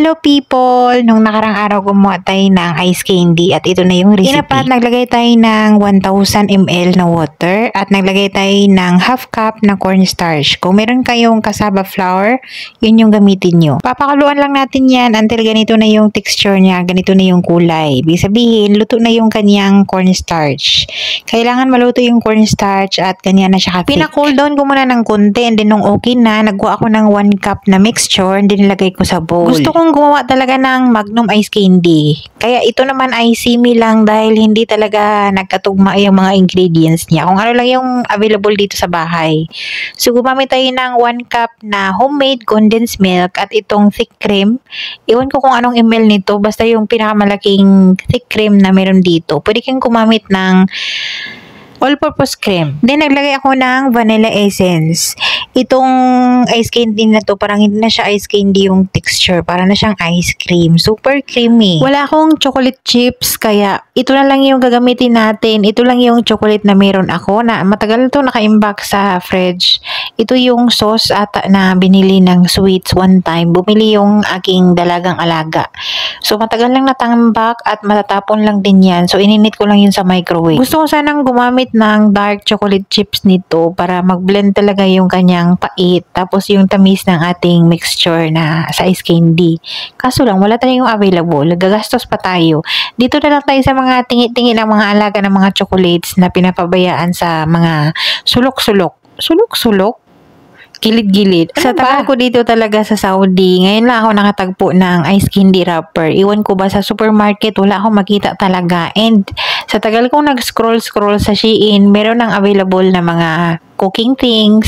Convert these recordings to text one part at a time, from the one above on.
Hello people! Nung nakarang araw gumawa tayo ng ice candy at ito na yung recipe. Inapat, naglagay tayo ng 1000 ml na water at naglagay tayo ng half cup na cornstarch. Kung meron kayong cassava flour, yun yung gamitin nyo. Papakaluan lang natin yan until ganito na yung texture niya, ganito na yung kulay. Ibig sabihin, luto na yung kanyang cornstarch. Kailangan maluto yung cornstarch at ganyan na siya ka-thick. Pina-cool down ko muna ng konti and then nung okay na, nagkuha ako ng 1 cup na mixture and then nilagay ko sa bowl. Gusto kong gumawa talaga ng Magnum ice candy. Kaya ito naman ay simi lang dahil hindi talaga nagkatugma yung mga ingredients niya. Kung ano lang yung available dito sa bahay. So gumamit tayo ng 1 cup na homemade condensed milk at itong thick cream. Iwan ko kung anong ml nito. Basta yung pinakamalaking thick cream na meron dito. Pwede kang gumamit ng all-purpose cream. Then, naglagay ako ng vanilla essence. Itong ice candy na to, parang hindi na siya ice candy yung texture. Parang na siyang ice cream. Super creamy. Wala akong chocolate chips, kaya ito na lang yung gagamitin natin. Ito lang yung chocolate na meron ako, na matagal to naka-imbak sa fridge. Ito yung sauce ata na binili ng sweets one time. Bumili yung aking dalagang alaga. So, matagal lang natambak at matatapon lang din yan. So, ininit ko lang yun sa microwave. Gusto ko sanang gumamit ng dark chocolate chips nito para mag-blend talaga yung kanyang pait tapos yung tamis ng ating mixture na sa ice candy. Kaso lang, wala tayong available. Gagastos pa tayo. Dito na lang tayo sa mga tingi-tingi ng mga alaga ng mga chocolates na pinapabayaan sa mga sulok-sulok. Sulok-sulok? Gilid-gilid. Sa tagal ko dito talaga sa Saudi, ngayon lang ako nakatagpo ng ice candy wrapper. Iwan ko ba sa supermarket, wala akong makita talaga. And sa tagal kong nag-scroll sa Shein, meron ng available na mga cooking things,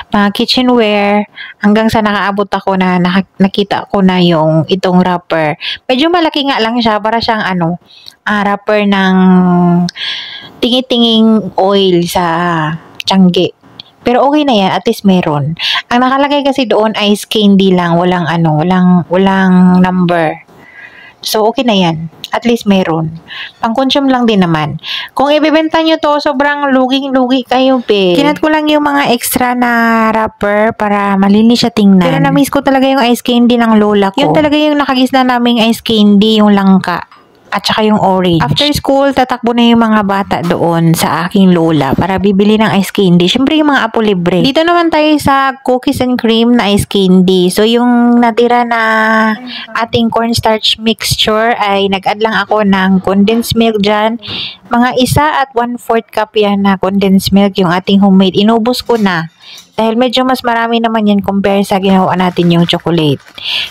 mga kitchenware, hanggang sa nakaabot ako na nakita ko na yung itong wrapper. Medyo malaki nga lang siya, para siyang wrapper ng tingi-tinging oil sa tiyangge. Pero okay na yan, at least meron. Ang nakalagay kasi doon ice candy lang, walang number. So okay na yan. At least meron. Pang-consume lang din naman. Kung ibebenta nyo to, sobrang luging-lugi kayo, pe. Kinat ko lang yung mga extra na wrapper para malinis siya tingnan. Pero na-miss ko talaga yung ice candy ng lola ko. Yun talaga yung nakagisna naming ice candy, yung langka. At saka yung orange. After school, tatakbo na yung mga bata doon sa aking lola para bibili ng ice candy. Siyempre yung mga apo libre. Dito naman tayo sa cookies and cream na ice candy. So yung natira na ating cornstarch mixture ay nag-add lang ako ng condensed milk dyan. Mga 1 1/4 cup yan na condensed milk yung ating homemade. Inubos ko na. Dahil medyo mas marami naman yan compare sa ginawa natin yung chocolate.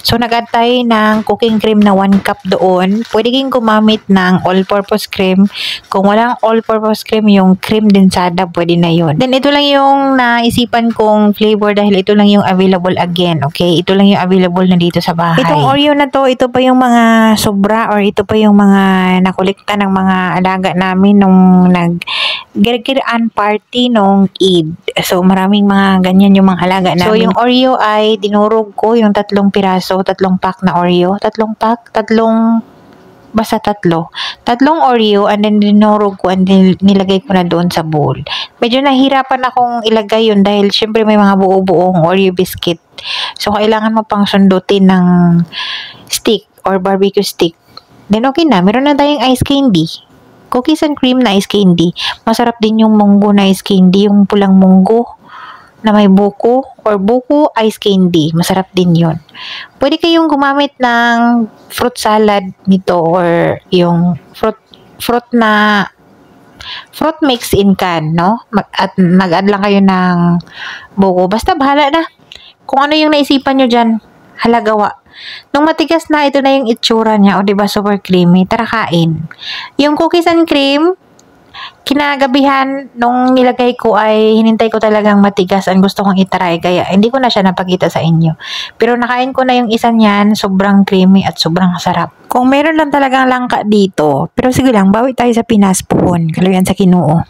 So, nag-add tayo ng cooking cream na 1 cup doon. Pwede kang gumamit ng all-purpose cream. Kung walang all-purpose cream, yung cream densada, pwede na yun. Then, ito lang yung naisipan kong flavor dahil ito lang yung available again. Okay? Ito lang yung available na dito sa bahay. Itong Oreo na to, ito pa yung mga sobra or ito pa yung mga nakolekta ng mga alaga namin nung nag-girgiran party nung Eid. So, maraming mga ganyan yung mga alaga namin. So, yung Oreo ay dinurog ko yung 3 piraso, 3 pack na Oreo. 3 pack? 3 Oreo and then dinurog ko and then nilagay ko na doon sa bowl. Medyo nahirapan akong ilagay yun dahil syempre may mga buo-buong Oreo biscuit. So, kailangan mo pang sundutin ng stick or barbecue stick. Then, okay na. Meron na tayong ice candy. Cookies and cream na ice candy. Masarap din yung munggo na ice candy. Yung pulang munggo na may buko or buko ice candy. Masarap din yun. Pwede kayong gumamit ng fruit salad nito or yung fruit mix in can, no? At mag-add lang kayo ng buko. Basta bahala na. Kung ano yung naisipan nyo dyan, halagawa. Nung matigas na, ito na yung itsura niya. O diba, super creamy. Tara, kain. Yung cookies and cream, kinagabihan nung nilagay ko ay hinintay ko talagang matigas ang gusto kong itry kaya hindi ko na siya napakita sa inyo. Pero nakain ko na yung isa niyan, sobrang creamy at sobrang sarap. Kung meron lang talagang langka dito, pero sige lang, bawi tayo sa Pinas Puhon, kaluyan sa Kinuo.